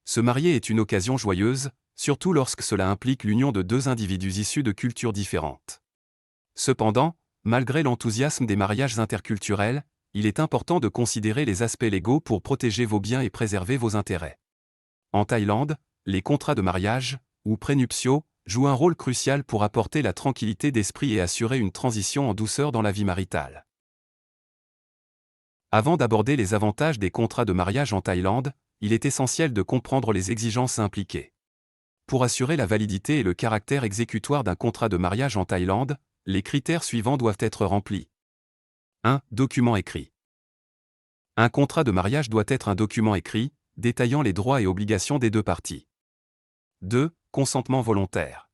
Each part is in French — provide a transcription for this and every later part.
Se marier est une occasion joyeuse, surtout lorsque cela implique l'union de deux individus issus de cultures différentes. Cependant, malgré l'enthousiasme des mariages interculturels, il est important de considérer les aspects légaux pour protéger vos biens et préserver vos intérêts. En Thaïlande, les contrats de mariage, ou prénuptiaux, jouent un rôle crucial pour apporter la tranquillité d'esprit et assurer une transition en douceur dans la vie maritale. Avant d'aborder les avantages des contrats de mariage en Thaïlande, il est essentiel de comprendre les exigences impliquées. Pour assurer la validité et le caractère exécutoire d'un contrat de mariage en Thaïlande, les critères suivants doivent être remplis. 1. Document écrit. Un contrat de mariage doit être un document écrit, détaillant les droits et obligations des deux parties. 2. Consentement volontaire.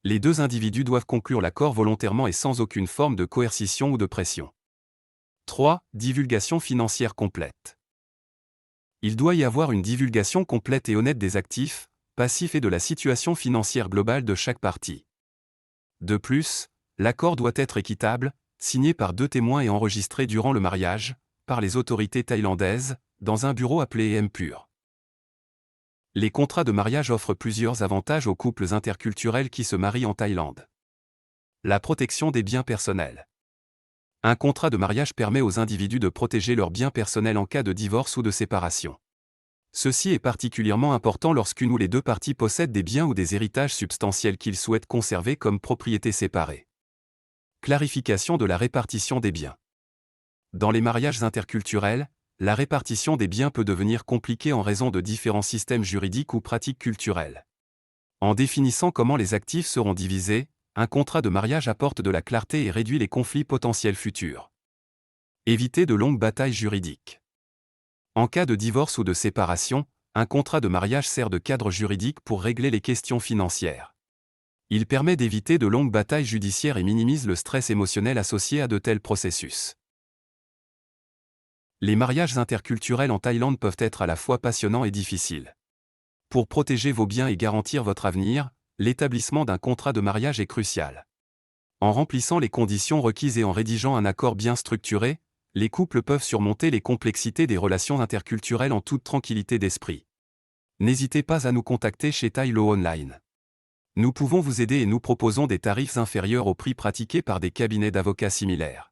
Les deux individus doivent conclure l'accord volontairement et sans aucune forme de coercition ou de pression. 3. Divulgation financière complète. Il doit y avoir une divulgation complète et honnête des actifs, passifs et de la situation financière globale de chaque partie. De plus, l'accord doit être équitable, signé par deux témoins et enregistré durant le mariage, par les autorités thaïlandaises, dans un bureau appelé M-Pur. Les contrats de mariage offrent plusieurs avantages aux couples interculturels qui se marient en Thaïlande. La protection des biens personnels. Un contrat de mariage permet aux individus de protéger leurs biens personnels en cas de divorce ou de séparation. Ceci est particulièrement important lorsqu'une ou les deux parties possèdent des biens ou des héritages substantiels qu'ils souhaitent conserver comme propriété séparée. Clarification de la répartition des biens. Dans les mariages interculturels, la répartition des biens peut devenir compliquée en raison de différents systèmes juridiques ou pratiques culturelles. En définissant comment les actifs seront divisés, un contrat de mariage apporte de la clarté et réduit les conflits potentiels futurs. Éviter de longues batailles juridiques. En cas de divorce ou de séparation, un contrat de mariage sert de cadre juridique pour régler les questions financières. Il permet d'éviter de longues batailles judiciaires et minimise le stress émotionnel associé à de tels processus. Les mariages interculturels en Thaïlande peuvent être à la fois passionnants et difficiles. Pour protéger vos biens et garantir votre avenir, l'établissement d'un contrat de mariage est crucial. En remplissant les conditions requises et en rédigeant un accord bien structuré, les couples peuvent surmonter les complexités des relations interculturelles en toute tranquillité d'esprit. N'hésitez pas à nous contacter chez Thai Law Online. Nous pouvons vous aider et nous proposons des tarifs inférieurs aux prix pratiqués par des cabinets d'avocats similaires.